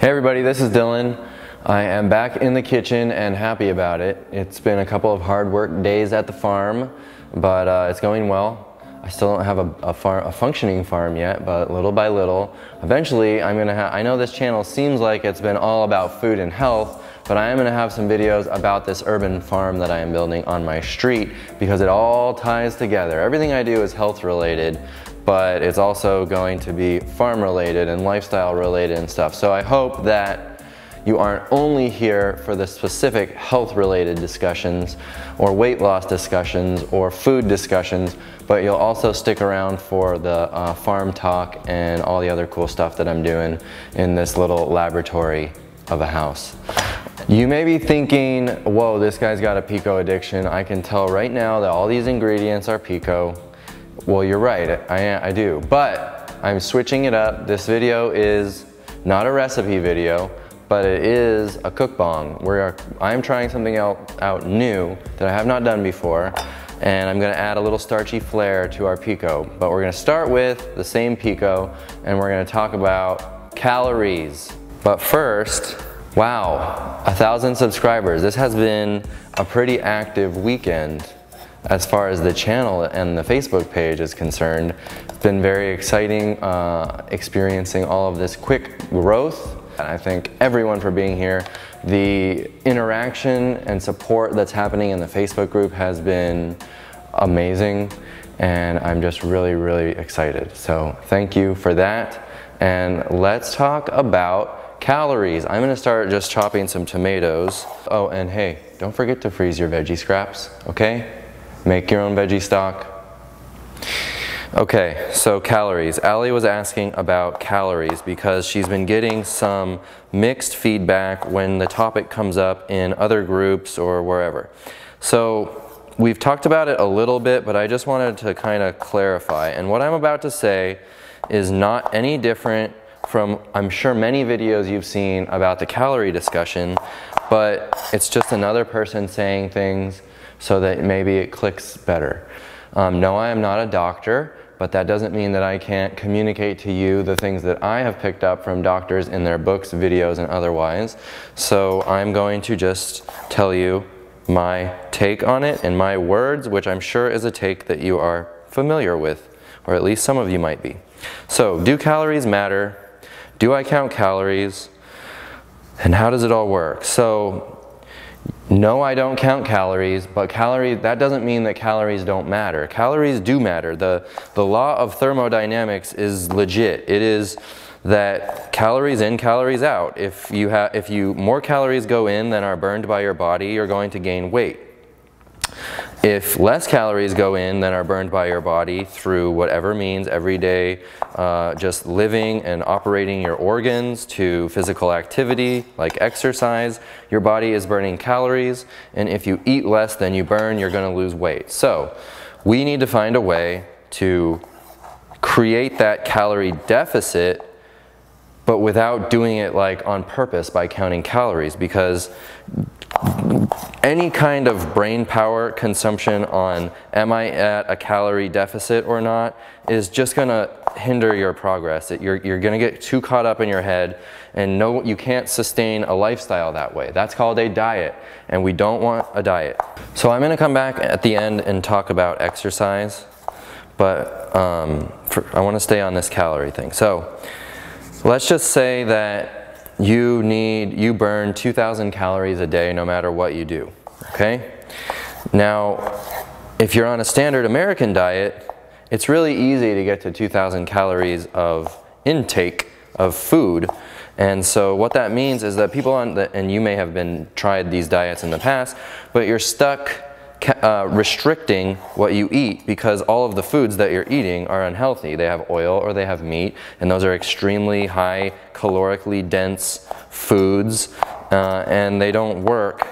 Hey everybody, this is Dylan. I am back in the kitchen and happy about it. It's been a couple of hard work days at the farm, but it's going well. I still don't have a functioning farm yet, but little by little, eventually I'm gonna have, I know this channel seems like it's been all about food and health, but I am gonna have some videos about this urban farm that I am building on my street because it all ties together. Everything I do is health related, but it's also going to be farm related and lifestyle related and stuff. So I hope that you aren't only here for the specific health related discussions or weight loss discussions or food discussions, but you'll also stick around for the farm talk and all the other cool stuff that I'm doing in this little laboratory of a house. You may be thinking, whoa, this guy's got a pico addiction. I can tell right now that all these ingredients are pico. Well, you're right, I do, but I'm switching it up. This video is not a recipe video, but it is a cookbang where I'm trying something out new that I have not done before, and I'm gonna add a little starchy flair to our pico. But we're gonna start with the same pico, and we're gonna talk about calories. But first, wow, 1,000 subscribers. This has been a pretty active weekend as far as the channel and the Facebook page is concerned. It's been very exciting experiencing all of this quick growth. And I thank everyone for being here. The interaction and support that's happening in the Facebook group has been amazing, and I'm just really, really excited. So thank you for that. And let's talk about calories. I'm gonna start just chopping some tomatoes. Oh, and hey, don't forget to freeze your veggie scraps, okay? Make your own veggie stock. Okay, so calories. Allie was asking about calories because she's been getting some mixed feedback when the topic comes up in other groups or wherever. So we've talked about it a little bit, but I just wanted to kind of clarify. And what I'm about to say is not any different from, I'm sure, many videos you've seen about the calorie discussion, but it's just another person saying things so that maybe it clicks better. No, I am not a doctor, but that doesn't mean that I can't communicate to you the things that I have picked up from doctors in their books, videos, and otherwise. So I'm going to just tell you my take on it in my words, which I'm sure is a take that you are familiar with, or at least some of you might be. So, do calories matter? Do I count calories? And how does it all work? So, no, I don't count calories, but that doesn't mean that calories don't matter. Calories do matter. The law of thermodynamics is legit. It is that calories in, calories out. If more calories go in than are burned by your body, you're going to gain weight. If less calories go in than are burned by your body through whatever means, every day, just living and operating your organs to physical activity like exercise, your body is burning calories, and if you eat less than you burn, you're going to lose weight. So we need to find a way to create that calorie deficit, but without doing it like on purpose by counting calories, because any kind of brain power consumption on am I at a calorie deficit or not is just going to hinder your progress. You're going to get too caught up in your head, and no, you can't sustain a lifestyle that way. That's called a diet, and we don't want a diet. So I'm going to come back at the end and talk about exercise, but I want to stay on this calorie thing. So let's just say that you burn 2,000 calories a day no matter what you do, okay? Now, if you're on a standard American diet, it's really easy to get to 2,000 calories of intake of food. And so what that means is that people and you may have tried these diets in the past, but you're stuck restricting what you eat because all of the foods that you're eating are unhealthy. They have oil or they have meat, and those are extremely high calorically dense foods, and they don't work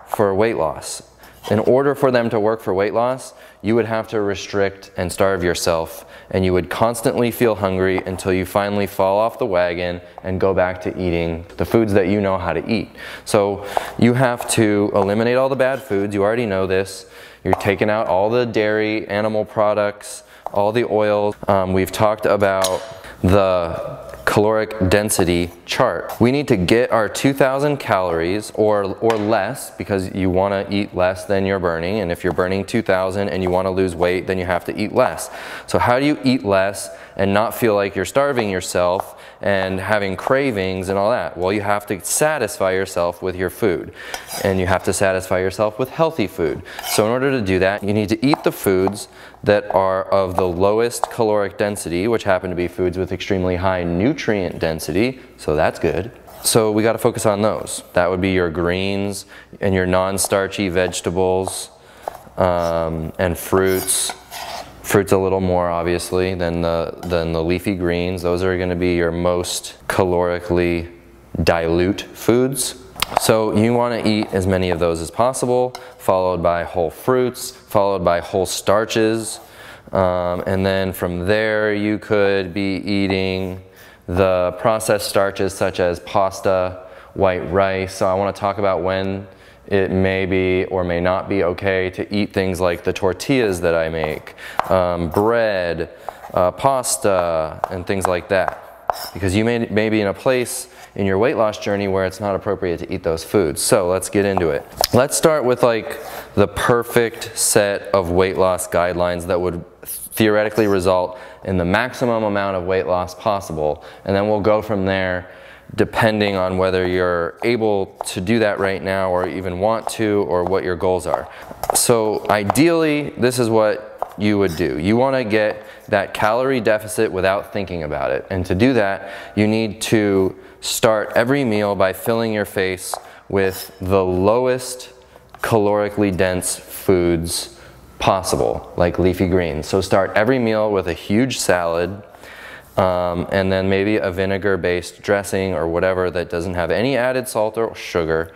for weight loss. In order for them to work for weight loss, you would have to restrict and starve yourself, and you would constantly feel hungry until you finally fall off the wagon and go back to eating the foods that you know how to eat. So you have to eliminate all the bad foods. You already know this. You're taking out all the dairy, animal products, all the oils. We've talked about the caloric density chart. We need to get our 2,000 calories or less, because you want to eat less than you're burning, and if you're burning 2,000 and you want to lose weight, then you have to eat less. So how do you eat less and not feel like you're starving yourself and having cravings and all that? Well, you have to satisfy yourself with your food, and you have to satisfy yourself with healthy food. So in order to do that, you need to eat the foods that are of the lowest caloric density, which happen to be foods with extremely high nutrient density, so that's good. So we got to focus on those. That would be your greens and your non-starchy vegetables and fruits. Fruit's a little more obviously than the leafy greens. Those are going to be your most calorically dilute foods. So you want to eat as many of those as possible, followed by whole fruits, followed by whole starches, and then from there you could be eating the processed starches such as pasta, white rice. So I want to talk about when it may be or may not be okay to eat things like the tortillas that I make, bread, pasta, and things like that. Because you may be in a place in your weight loss journey where it's not appropriate to eat those foods. So let's get into it. Let's start with like the perfect set of weight loss guidelines that would theoretically result in the maximum amount of weight loss possible. And then we'll go from there, depending on whether you're able to do that right now or even want to, or what your goals are. So ideally, this is what you would do. You want to get that calorie deficit without thinking about it. And to do that, you need to start every meal by filling your face with the lowest calorically dense foods possible, like leafy greens. So start every meal with a huge salad, and then maybe a vinegar-based dressing or whatever that doesn't have any added salt or sugar.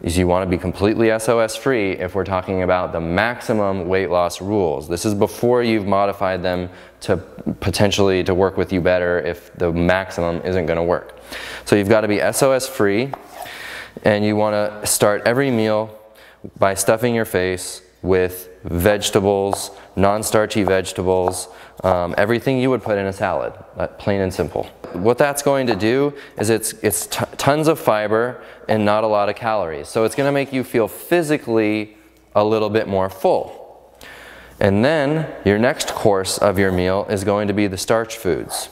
Is you want to be completely SOS-free if we're talking about the maximum weight loss rules. This is before you've modified them to potentially to work with you better if the maximum isn't going to work. So you've got to be SOS-free, and you want to start every meal by stuffing your face with vegetables, non-starchy vegetables, everything you would put in a salad, plain and simple. What that's going to do is it's tons of fiber and not a lot of calories. So it's going to make you feel physically a little bit more full. And then your next course of your meal is going to be the starch foods.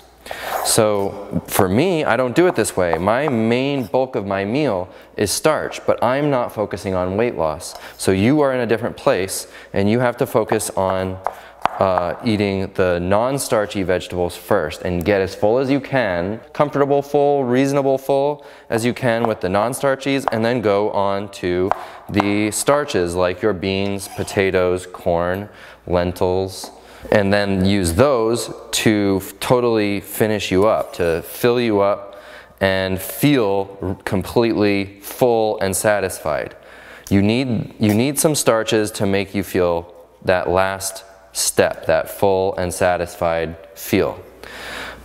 So for me, I don't do it this way. My main bulk of my meal is starch, but I'm not focusing on weight loss. So you are in a different place, and you have to focus on eating the non-starchy vegetables first and get as full as you can, comfortable full, reasonable full as you can with the non-starchies, and then go on to the starches like your beans, potatoes, corn, lentils, and then use those to totally finish you up, to fill you up and feel completely full and satisfied. You need some starches to make you feel that last step, that full and satisfied feel.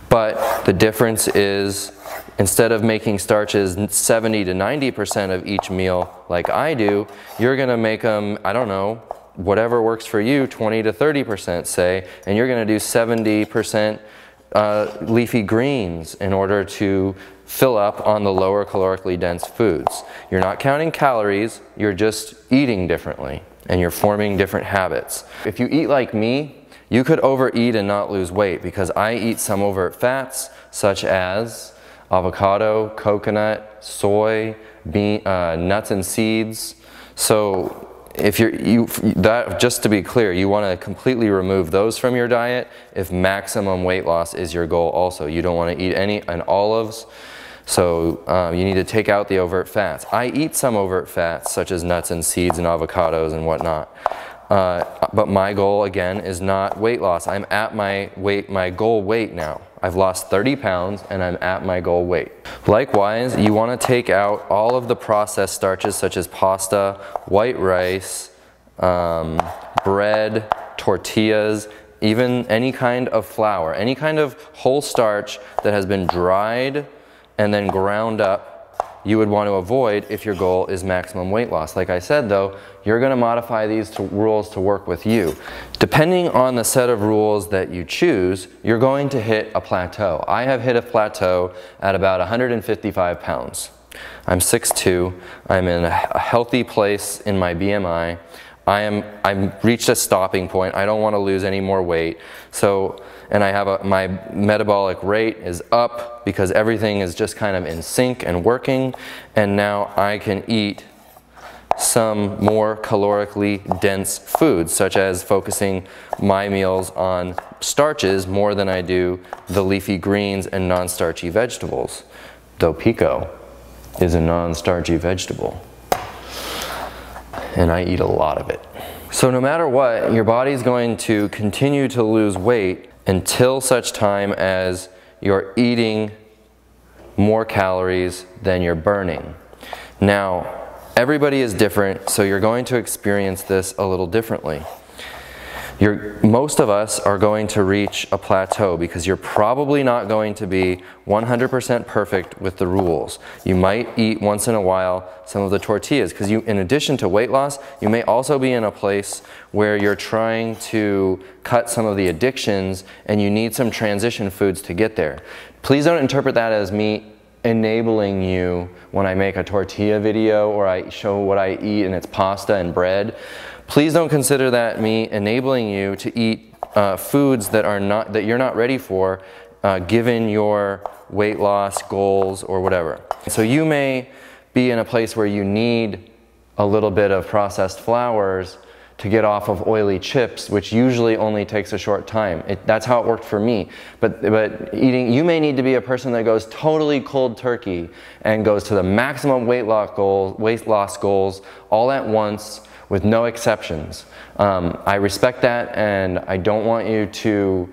But the difference is, instead of making starches 70 to 90% of each meal like I do, you're gonna make them, I don't know, whatever works for you, 20 to 30% say, and you're gonna do 70% leafy greens in order to fill up on the lower calorically dense foods. You're not counting calories, you're just eating differently, and you're forming different habits. If you eat like me, you could overeat and not lose weight, because I eat some overt fats such as avocado, coconut, soy, nuts and seeds. So if just to be clear, you want to completely remove those from your diet if maximum weight loss is your goal also. You don't want to eat any olives, so you need to take out the overt fats. I eat some overt fats such as nuts and seeds and avocados and whatnot. But my goal again is not weight loss. I'm at my goal weight now. I've lost 30 pounds and I'm at my goal weight. Likewise, you want to take out all of the processed starches such as pasta, white rice, bread, tortillas, even any kind of flour, any kind of whole starch that has been dried and then ground up you would want to avoid if your goal is maximum weight loss. Like I said though, you're going to modify these rules to work with you. Depending on the set of rules that you choose, you're going to hit a plateau. I have hit a plateau at about 155 pounds. I'm 6'2", I'm in a healthy place in my BMI. I've reached a stopping point. I don't want to lose any more weight. So, and I have my metabolic rate is up because everything is just kind of in sync and working. And now I can eat some more calorically dense foods, such as focusing my meals on starches more than I do the leafy greens and non-starchy vegetables. Though pico is a non-starchy vegetable, and I eat a lot of it. So no matter what, your body's going to continue to lose weight until such time as you're eating more calories than you're burning. Now, everybody is different, so you're going to experience this a little differently. Most of us are going to reach a plateau because you're probably not going to be 100% perfect with the rules. You might eat once in a while some of the tortillas because in addition to weight loss, you may also be in a place where you're trying to cut some of the addictions and you need some transition foods to get there. Please don't interpret that as me enabling you when I make a tortilla video or I show what I eat and it's pasta and bread. Please don't consider that me enabling you to eat foods that you're not ready for given your weight loss goals or whatever. So you may be in a place where you need a little bit of processed flours to get off of oily chips, which usually only takes a short time. That's how it worked for me. But you may need to be a person that goes totally cold turkey and goes to the maximum weight loss goals all at once with no exceptions. I respect that, and I don't want you to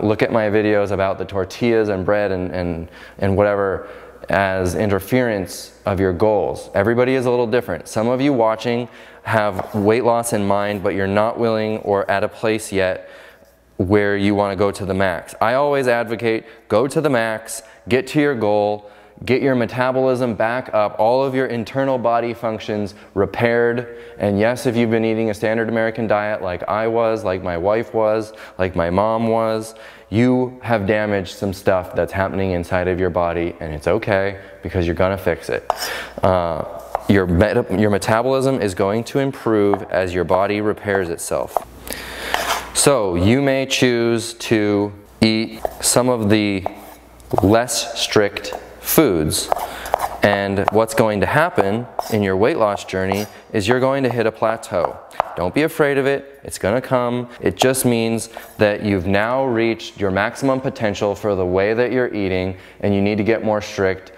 look at my videos about the tortillas and bread and whatever as interference of your goals. Everybody is a little different. Some of you watching have weight loss in mind, but you're not willing or at a place yet where you want to go to the max. I always advocate go to the max, get to your goal, get your metabolism back up, all of your internal body functions repaired. And yes, if you've been eating a standard American diet like I was, like my wife was, like my mom was, you have damaged some stuff that's happening inside of your body, and it's okay because you're gonna fix it. Your metabolism is going to improve as your body repairs itself. So you may choose to eat some of the less strict foods, and what's going to happen in your weight loss journey is you're going to hit a plateau. Don't be afraid of it, it's gonna come. It just means that you've now reached your maximum potential for the way that you're eating, and you need to get more strict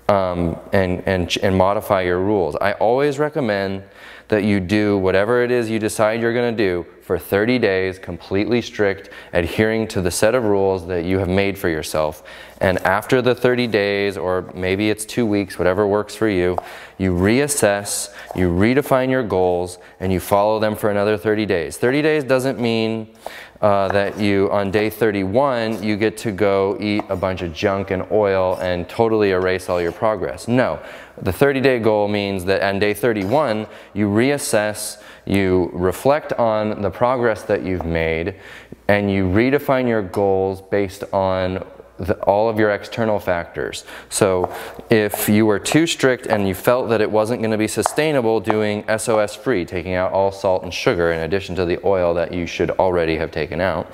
and modify your rules. I always recommend that you do whatever it is you decide you're gonna do for 30 days, completely strict, adhering to the set of rules that you have made for yourself. And after the 30 days, or maybe it's 2 weeks, whatever works for you, you reassess, you redefine your goals, and you follow them for another 30 days. 30 days doesn't mean that on day 31, you get to go eat a bunch of junk and oil and totally erase all your progress. No, the 30-day goal means that on day 31, you reassess, you reflect on the progress that you've made, and you redefine your goals based on all of your external factors. So if you were too strict and you felt that it wasn't going to be sustainable doing SOS-free, taking out all salt and sugar in addition to the oil that you should already have taken out,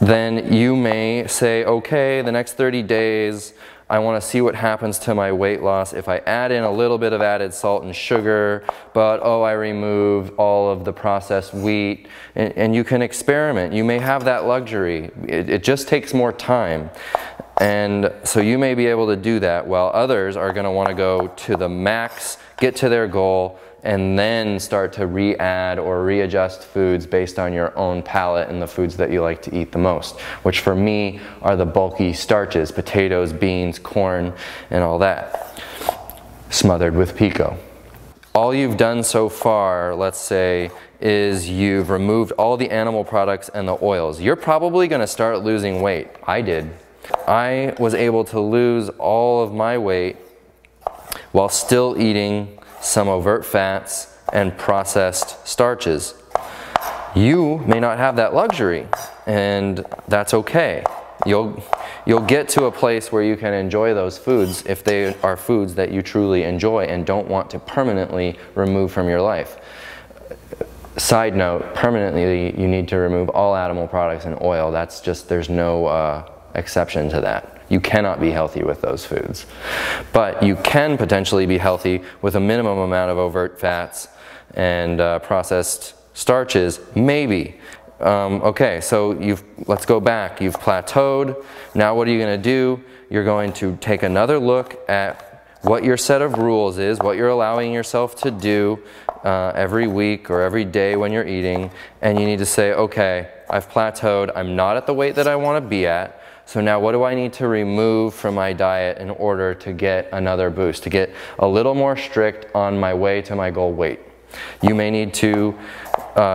then you may say, okay, the next 30 days, I want to see what happens to my weight loss if I add in a little bit of added salt and sugar, but oh, I remove all of the processed wheat, and you can experiment. You may have that luxury. It just takes more time. And so you may be able to do that, while others are going to want to go to the max, get to their goal, and then start to re-add or readjust foods based on your own palate and the foods that you like to eat the most, which for me are the bulky starches, potatoes, beans, corn, and all that, smothered with pico. All you've done so far, let's say, is you've removed all the animal products and the oils. You're probably going to start losing weight. I did. I was able to lose all of my weight while still eating some overt fats and processed starches. You may not have that luxury, and that's okay. You'll get to a place where you can enjoy those foods if they are foods that you truly enjoy and don't want to permanently remove from your life. Side note, permanently you need to remove all animal products and oil. That's just, there's no exception to that. You cannot be healthy with those foods. But you can potentially be healthy with a minimum amount of overt fats and processed starches, maybe. Okay, so let's go back. You've plateaued. Now what are you going to do? You're going to take another look at what your set of rules is, what you're allowing yourself to do every week or every day when you're eating, and you need to say, okay, I've plateaued. I'm not at the weight that I want to be at. So now what do I need to remove from my diet in order to get another boost, to get a little more strict on my way to my goal weight? You may need to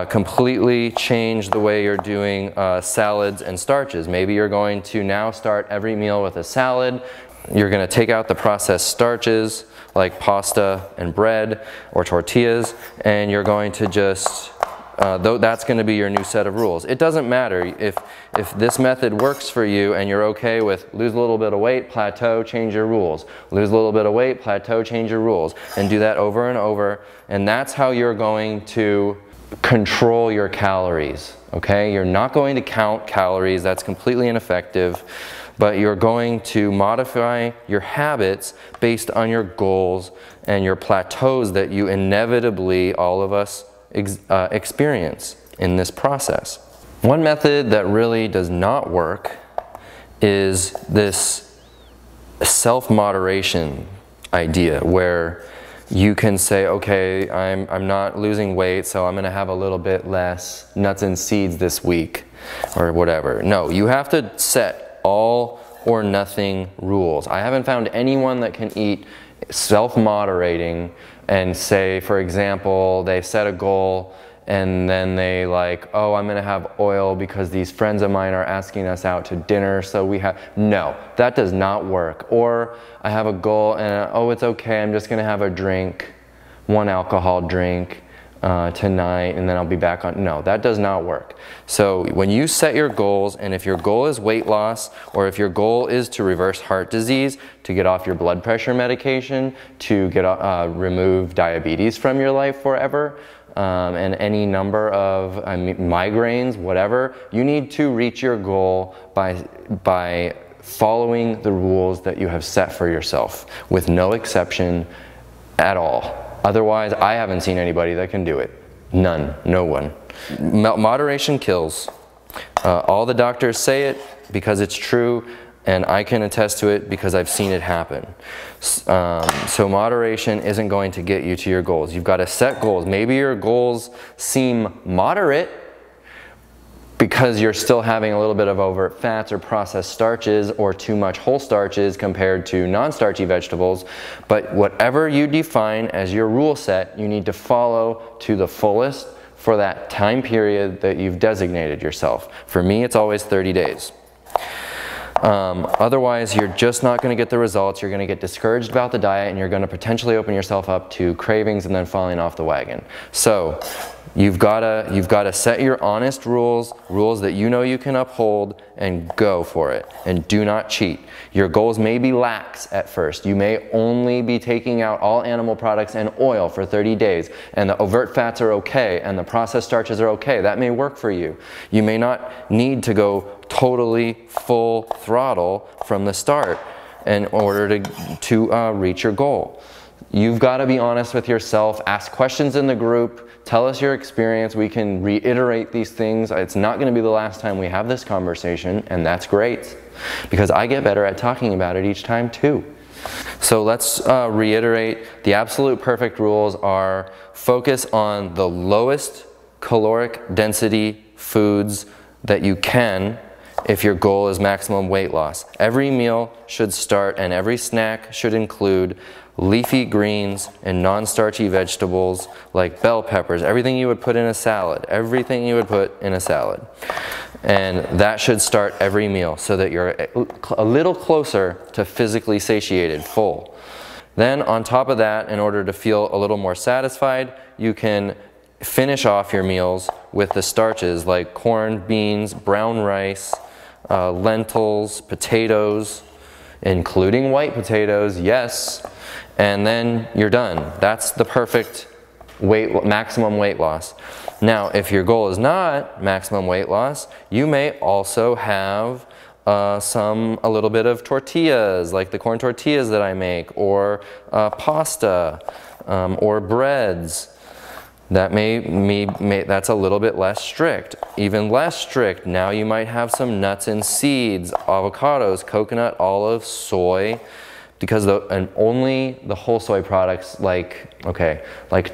completely change the way you're doing salads and starches. Maybe you're going to now start every meal with a salad. You're going to take out the processed starches like pasta and bread or tortillas, and you're going to just, that's going to be your new set of rules. It doesn't matter if this method works for you and you're okay with lose a little bit of weight, plateau, change your rules. Lose a little bit of weight, plateau, change your rules. And do that over and over. And that's how you're going to control your calories, okay? You're not going to count calories. That's completely ineffective. But you're going to modify your habits based on your goals and your plateaus that you inevitably, all of us, experience in this process. One method that really does not work is this self-moderation idea where you can say, okay, I'm not losing weight, so I'm going to have a little bit less nuts and seeds this week or whatever. No, you have to set all or nothing rules. I haven't found anyone that can eat self-moderating and say, for example, they set a goal and then they like, oh, I'm gonna have oil because these friends of mine are asking us out to dinner, so we have, no, that does not work. Or I have a goal and oh, it's okay, I'm just gonna have a drink, one alcohol drink tonight, and then I'll be back on. No, that does not work. So when you set your goals, and if your goal is weight loss, or if your goal is to reverse heart disease, to get off your blood pressure medication, to get remove diabetes from your life forever, and any number of migraines, whatever, you need to reach your goal by following the rules that you have set for yourself, with no exception at all. Otherwise, I haven't seen anybody that can do it. None, no one. Moderation kills. All the doctors say it because it's true, and I can attest to it because I've seen it happen. So moderation isn't going to get you to your goals. You've got to set goals. Maybe your goals seem moderate because you're still having a little bit of overt fats or processed starches or too much whole starches compared to non-starchy vegetables. But whatever you define as your rule set, you need to follow to the fullest for that time period that you've designated yourself. For me, it's always 30 days. Otherwise, you're just not going to get the results. You're going to get discouraged about the diet, and you're going to potentially open yourself up to cravings and then falling off the wagon. So you've got to set your honest rules that you know you can uphold, and go for it. And do not cheat. Your goals may be lax at first. You may only be taking out all animal products and oil for 30 days, and the overt fats are okay, and the processed starches are okay. That may work for you. You may not need to go totally full throttle from the start in order to reach your goal. You've got to be honest with yourself. Ask questions in the group. Tell us your experience. We can reiterate these things. It's not going to be the last time we have this conversation, and that's great because I get better at talking about it each time too. So let's reiterate. The absolute perfect rules are: focus on the lowest caloric density foods that you can if your goal is maximum weight loss. Every meal should start and every snack should include leafy greens and non-starchy vegetables like bell peppers, everything you would put in a salad, everything you would put in a salad. And that should start every meal so that you're a little closer to physically satiated, full. Then on top of that, in order to feel a little more satisfied, you can finish off your meals with the starches like corn, beans, brown rice, lentils, potatoes, including white potatoes, yes, and then you're done. That's the perfect maximum weight loss. Now, if your goal is not maximum weight loss, you may also have a little bit of tortillas, like the corn tortillas that I make, or pasta, or breads. That's a little bit less strict. Even less strict, now you might have some nuts and seeds, avocados, coconut, olive, soy, because only the whole soy products like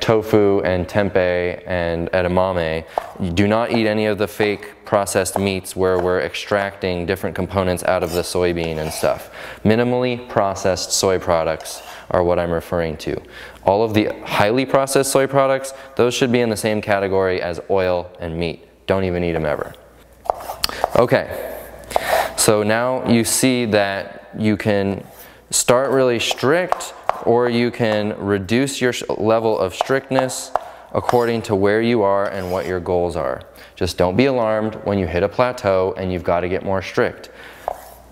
tofu and tempeh and edamame. You do not eat any of the fake processed meats where we're extracting different components out of the soybean and stuff. Minimally processed soy products are what I'm referring to. All of the highly processed soy products, those should be in the same category as oil and meat. Don't even eat them ever. Okay, so now you see that you can start really strict, or you can reduce your level of strictness according to where you are and what your goals are. Just don't be alarmed when you hit a plateau and you've got to get more strict.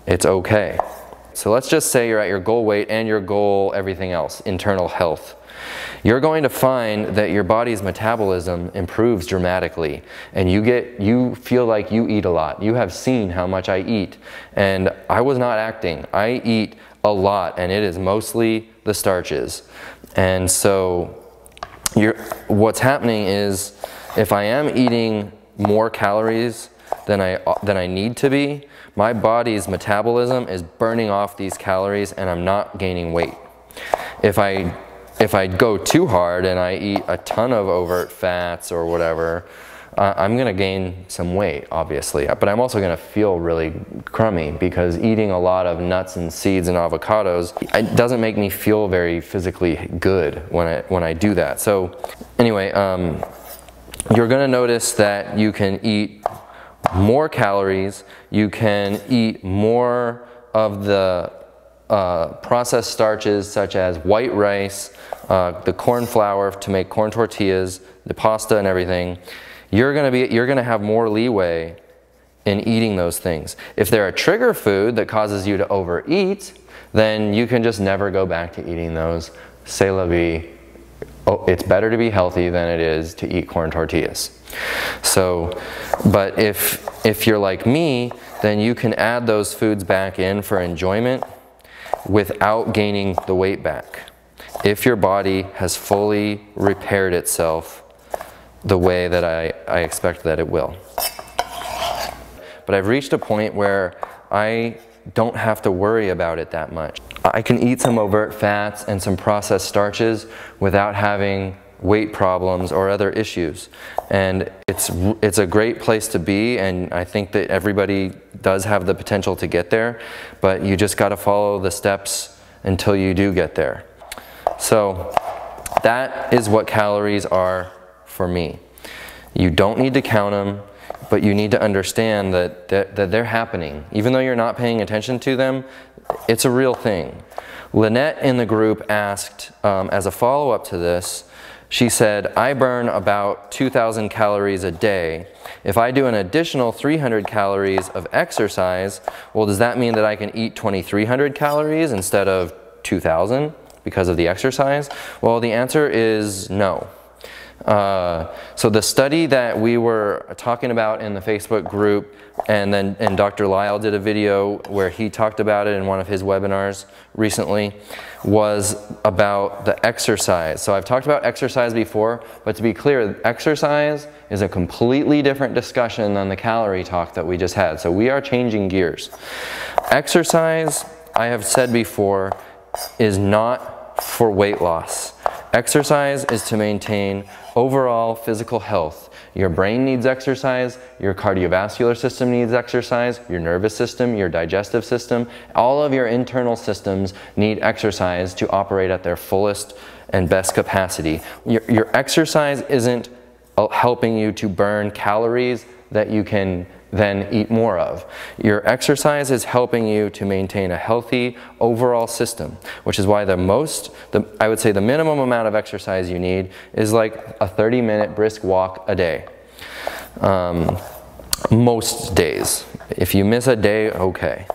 It's okay. So let's just say you're at your goal weight and your goal everything else, internal health. You're going to find that your body's metabolism improves dramatically, and you feel like you eat a lot. You have seen how much I eat, and I was not acting. I eat a lot, and it is mostly the starches. And so what's happening is, if I am eating more calories than I need to be, my body's metabolism is burning off these calories and I'm not gaining weight. If I go too hard and I eat a ton of overt fats or whatever, I'm gonna gain some weight, obviously, but I'm also gonna feel really crummy, because eating a lot of nuts and seeds and avocados, it doesn't make me feel very physically good when I do that. So anyway, you're gonna notice that you can eat more calories, you can eat more of the processed starches such as white rice, the corn flour to make corn tortillas, the pasta and everything. You're gonna have more leeway in eating those things. If they're a trigger food that causes you to overeat, then you can just never go back to eating those. C'est la vie. Oh, it's better to be healthy than it is to eat corn tortillas. So, but if you're like me, then you can add those foods back in for enjoyment without gaining the weight back, if your body has fully repaired itself the way that I expect that it will. But I've reached a point where I don't have to worry about it that much. I can eat some overt fats and some processed starches without having weight problems or other issues. And it's a great place to be, and I think that everybody does have the potential to get there, but you just got to follow the steps until you do get there. So that is what calories are for me. You don't need to count them, but you need to understand that they're happening. Even though you're not paying attention to them, it's a real thing. Lynette in the group asked, as a follow-up to this, she said, I burn about 2,000 calories a day. If I do an additional 300 calories of exercise, well, does that mean that I can eat 2,300 calories instead of 2,000 because of the exercise? Well, the answer is no. So the study that we were talking about in the Facebook group, and Dr. Lyle did a video where he talked about it in one of his webinars recently, was about the exercise. So I've talked about exercise before, but to be clear, exercise is a completely different discussion than the calorie talk that we just had. So we are changing gears. Exercise, I have said before, is not for weight loss. Exercise is to maintain overall physical health. Your brain needs exercise, your cardiovascular system needs exercise, your nervous system, your digestive system, all of your internal systems need exercise to operate at their fullest and best capacity. Your exercise isn't helping you to burn calories that you can then eat more of. Your exercise is helping you to maintain a healthy overall system, which is why I would say the minimum amount of exercise you need is like a 30-minute brisk walk a day. Most days. If you miss a day, okay.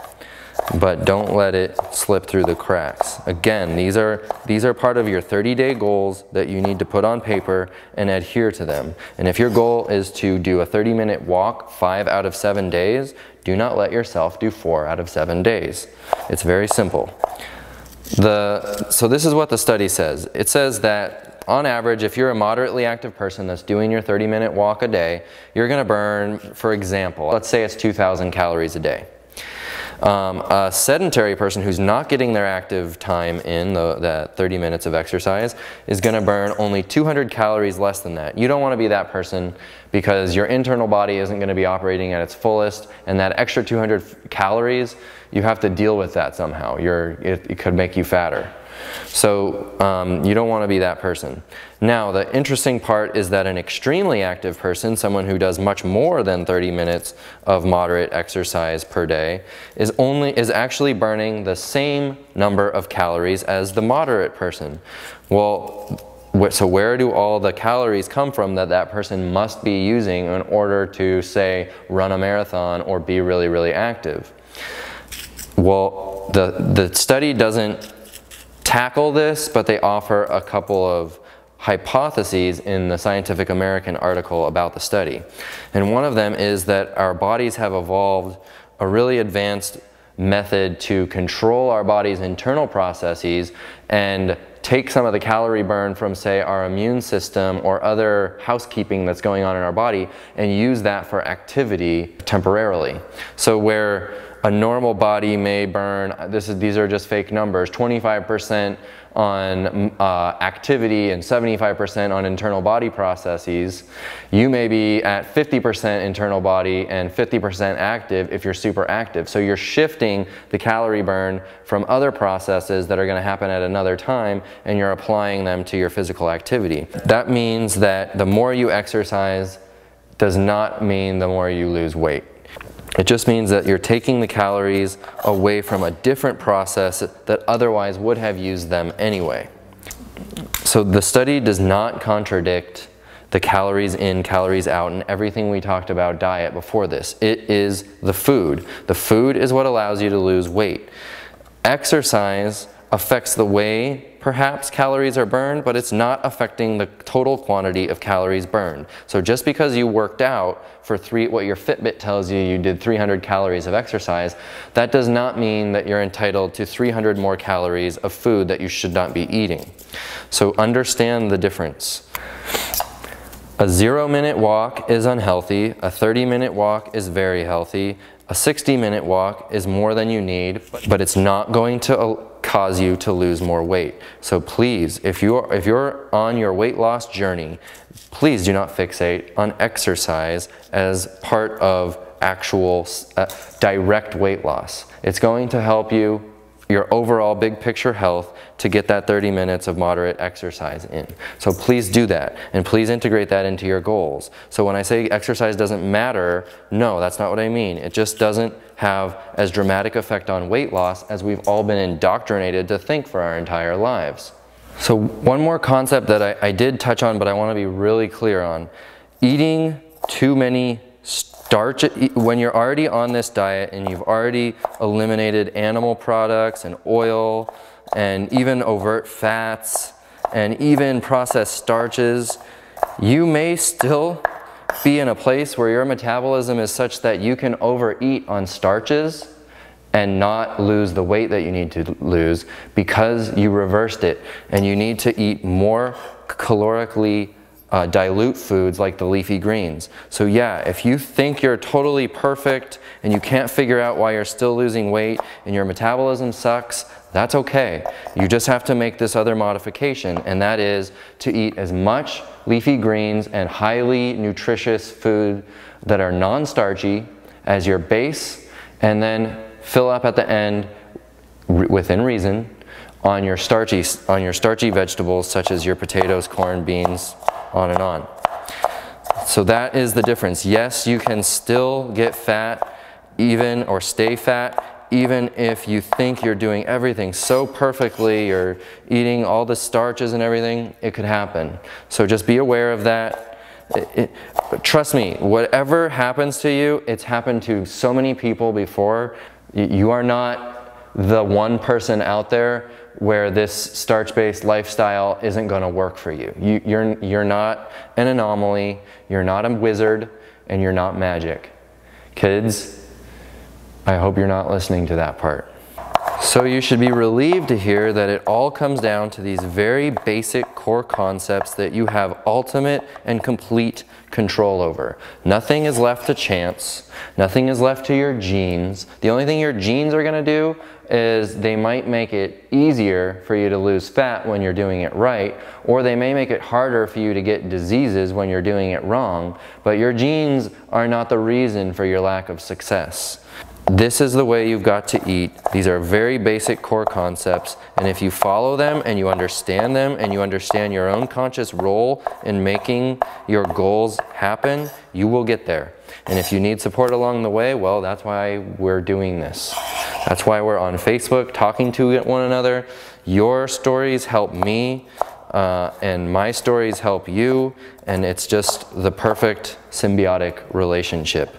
But don't let it slip through the cracks. Again, these are part of your 30-day goals that you need to put on paper and adhere to them. And if your goal is to do a 30-minute walk 5 out of 7 days, do not let yourself do 4 out of 7 days. It's very simple. So this is what the study says. It says that on average, if you're a moderately active person that's doing your 30-minute walk a day, you're going to burn, for example, let's say it's 2,000 calories a day. A sedentary person who's not getting their active time in, that 30 minutes of exercise, is going to burn only 200 calories less than that. You don't want to be that person because your internal body isn't going to be operating at its fullest, and that extra 200 calories, you have to deal with that somehow. It could make you fatter. So you don't want to be that person. Now, the interesting part is that an extremely active person, someone who does much more than 30 minutes of moderate exercise per day, is actually burning the same number of calories as the moderate person. Well, so where do all the calories come from that person must be using in order to, say, run a marathon or be really, really active? Well, the study doesn't tackle this, but they offer a couple of hypotheses in the Scientific American article about the study. And one of them is that our bodies have evolved a really advanced method to control our body's internal processes and take some of the calorie burn from, say, our immune system or other housekeeping that's going on in our body and use that for activity temporarily. So where a normal body may burn, these are just fake numbers, 25% on activity and 75% on internal body processes, you may be at 50% internal body and 50% active if you're super active. So you're shifting the calorie burn from other processes that are going to happen at another time, and you're applying them to your physical activity. That means that the more you exercise does not mean the more you lose weight. It just means that you're taking the calories away from a different process that otherwise would have used them anyway. So the study does not contradict the calories in, calories out, and everything we talked about diet before this. It is the food. The food is what allows you to lose weight. Exercise affects the way perhaps calories are burned, but it's not affecting the total quantity of calories burned. So just because you worked out for what your Fitbit tells you did 300 calories of exercise, that does not mean that you're entitled to 300 more calories of food that you should not be eating. So understand the difference. A 0-minute walk is unhealthy, a 30-minute walk is very healthy, a 60-minute walk is more than you need, but it's not going to cause you to lose more weight. So please, if you're on your weight loss journey, please do not fixate on exercise as part of actual direct weight loss. It's going to help you, your overall big picture health, to get that 30 minutes of moderate exercise in. So please do that, and please integrate that into your goals. So when I say exercise doesn't matter, no, that's not what I mean. It just doesn't have as dramatic effect on weight loss as we've all been indoctrinated to think for our entire lives. So one more concept that I did touch on, but I want to be really clear on. Eating too many starch, when you're already on this diet and you've already eliminated animal products and oil and even overt fats and even processed starches, you may still be in a place where your metabolism is such that you can overeat on starches and not lose the weight that you need to lose because you reversed it, and you need to eat more calorically dilute foods like the leafy greens. So yeah, if you think you're totally perfect and you can't figure out why you're still losing weight and your metabolism sucks, that's okay. You just have to make this other modification, and that is to eat as much leafy greens and highly nutritious food that are non-starchy as your base, and then fill up at the end, within reason, on your starchy vegetables such as your potatoes, corn, beans, on and on. So that is the difference. Yes, you can still get fat even, or stay fat, even if you think you're doing everything so perfectly, you're eating all the starches and everything, it could happen. So just be aware of that. But trust me, whatever happens to you, it's happened to so many people before. You are not the one person out there where this starch-based lifestyle isn't going to work for you. You're not an anomaly, you're not a wizard, and you're not magic. Kids, I hope you're not listening to that part. So you should be relieved to hear that it all comes down to these very basic core concepts that you have ultimate and complete control over. Nothing is left to chance. Nothing is left to your genes. The only thing your genes are going to do is they might make it easier for you to lose fat when you're doing it right, or they may make it harder for you to get diseases when you're doing it wrong, but your genes are not the reason for your lack of success. This is the way you've got to eat. These are very basic core concepts, and if you follow them and you understand them and you understand your own conscious role in making your goals happen, you will get there. And if you need support along the way, well, that's why we're doing this. That's why we're on Facebook talking to one another. Your stories help me, and my stories help you, and it's just the perfect symbiotic relationship.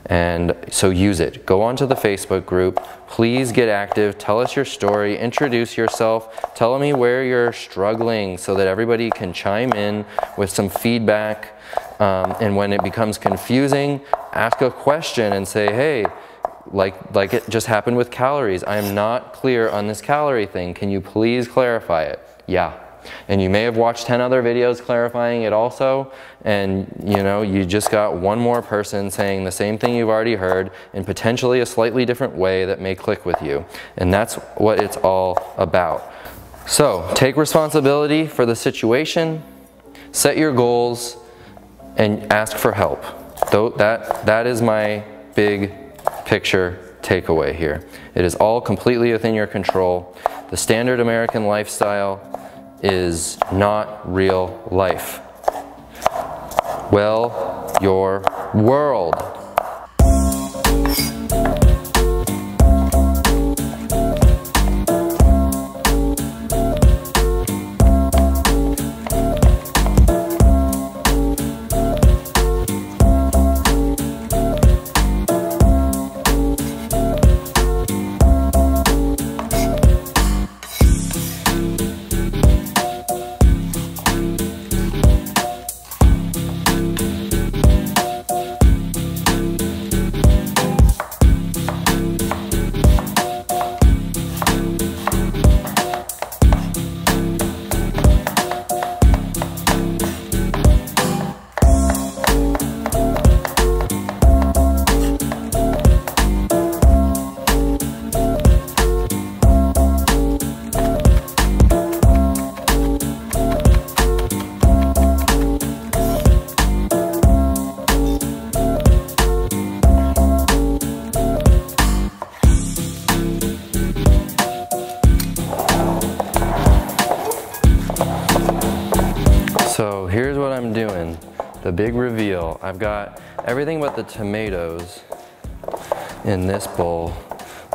And so use it. Go onto the Facebook group. Please get active. Tell us your story. Introduce yourself. Tell me where you're struggling so that everybody can chime in with some feedback. And when it becomes confusing, ask a question and say, hey, like it just happened with calories. I am not clear on this calorie thing. Can you please clarify it? Yeah. And you may have watched 10 other videos clarifying it also, and you just got one more person saying the same thing you've already heard in potentially a slightly different way that may click with you. And that's what it's all about. So take responsibility for the situation, set your goals, and ask for help. That is my big picture takeaway here. It is all completely within your control. The standard American lifestyle is not real life. Well, your world. So here's what I'm doing, the big reveal. I've got everything but the tomatoes in this bowl.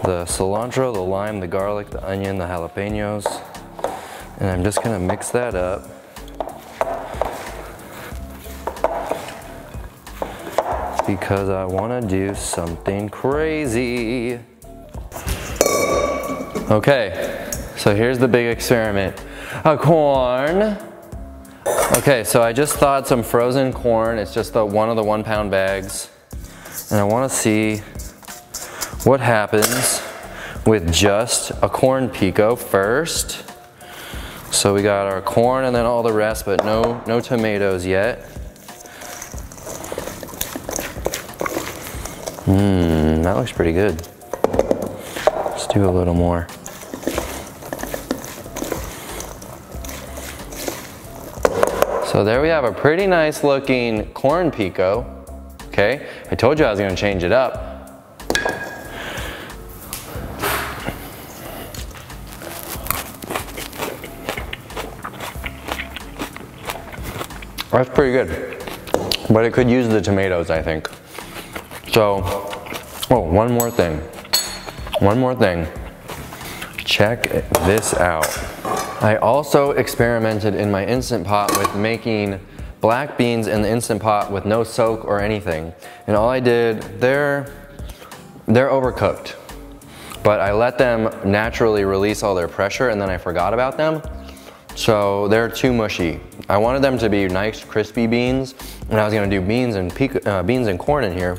The cilantro, the lime, the garlic, the onion, the jalapenos. And I'm just gonna mix that up. Because I wanna do something crazy. Okay, so here's the big experiment. A corn. Okay, so I just thawed some frozen corn. It's just one of the 1 pound bags. And I wanna see what happens with just a corn pico first. So we got our corn and then all the rest, but no tomatoes yet. That looks pretty good. Let's do a little more. So there we have a pretty nice looking corn pico. Okay, I told you I was gonna change it up. That's pretty good. but it could use the tomatoes, I think. So, oh, one more thing. Check this out. I also experimented in my Instant Pot with making black beans in the Instant Pot with no soak or anything. And all I did, they're overcooked, but I let them naturally release all their pressure and then I forgot about them. So they're too mushy. I wanted them to be nice crispy beans, and I was gonna do beans and corn in here.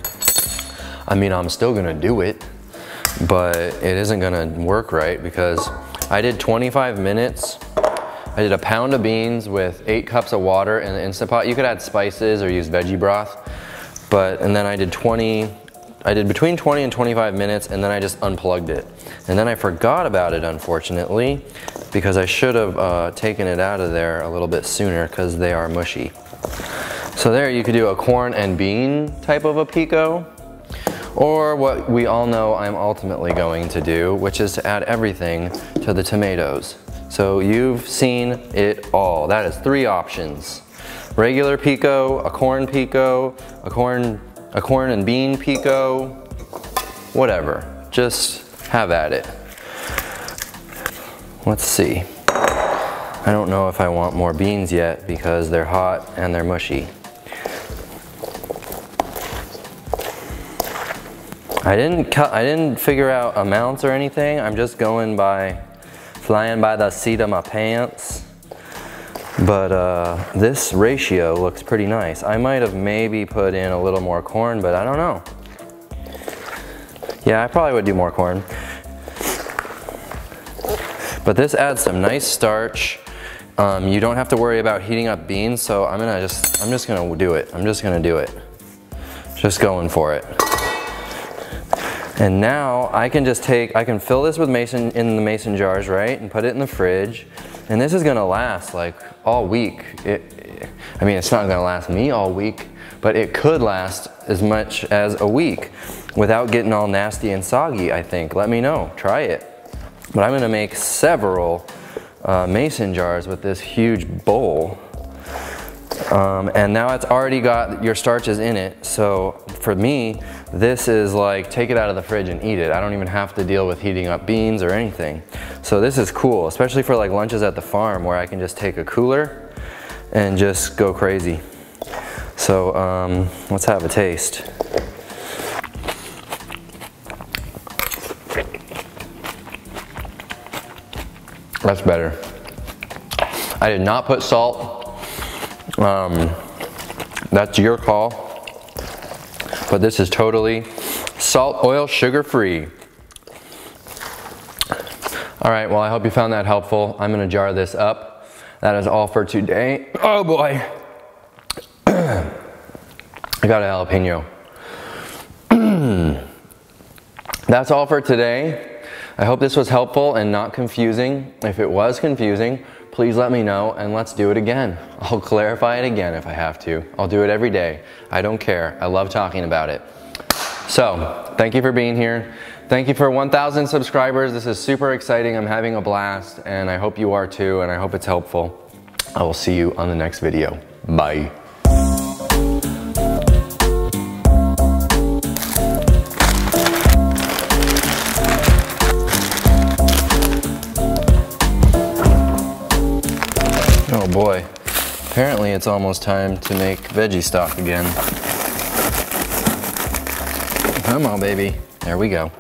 I mean, I'm still gonna do it, but it isn't gonna work right because I did 25 minutes. I did a pound of beans with 8 cups of water in the Instant Pot. You could add spices or use veggie broth, and then I did between 20 and 25 minutes, and then I just unplugged it. And then I forgot about it, unfortunately, because I should have taken it out of there a little bit sooner because they are mushy. So there you could do a corn and bean type of a pico, or what we all know I'm ultimately going to do, which is to add everything to the tomatoes. So you've seen it all. That is 3 options. Regular pico, a corn pico, a corn and bean pico, whatever. Just have at it. Let's see. I don't know if I want more beans yet because they're hot and they're mushy. I didn't figure out amounts or anything. I'm just flying by the seat of my pants. But this ratio looks pretty nice. I might have maybe put in a little more corn, but I don't know. Yeah, I probably would do more corn. But this adds some nice starch. You don't have to worry about heating up beans, so I'm just gonna do it. I'm just gonna do it. Just going for it. And now I can fill this with in the mason jars, right? And put it in the fridge. And this is gonna last like all week. I mean, it's not gonna last me all week, but it could last as much as a week without getting all nasty and soggy, I think. Let me know, try it. But I'm gonna make several mason jars with this huge bowl. And now it's already got your starches in it. So for me, this is like, take it out of the fridge and eat it. I don't even have to deal with heating up beans or anything. So this is cool, especially for like lunches at the farm where I can just take a cooler and just go crazy. So let's have a taste. That's better. I did not put salt. That's your call. But this is totally salt, oil, sugar-free. All right, well, I hope you found that helpful. I'm gonna jar this up. That is all for today. Oh boy. I got a jalapeno. That's all for today. I hope this was helpful and not confusing. If it was confusing, please let me know and let's do it again. I'll clarify it again if I have to. I'll do it every day. I don't care. I love talking about it. So, thank you for being here. Thank you for 1,000 subscribers. This is super exciting. I'm having a blast and I hope you are too, and I hope it's helpful. I will see you on the next video. Bye. Oh boy, apparently it's almost time to make veggie stock again. Come on, baby. There we go.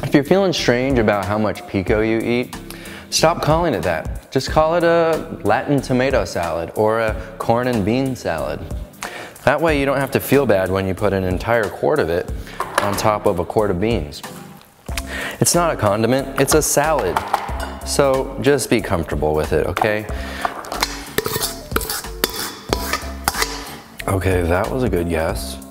If you're feeling strange about how much pico you eat, stop calling it that. Just call it a Latin tomato salad or a corn and bean salad. That way you don't have to feel bad when you put an entire quart of it on top of a quart of beans. It's not a condiment, it's a salad. So just be comfortable with it, okay? Okay, that was a good guess.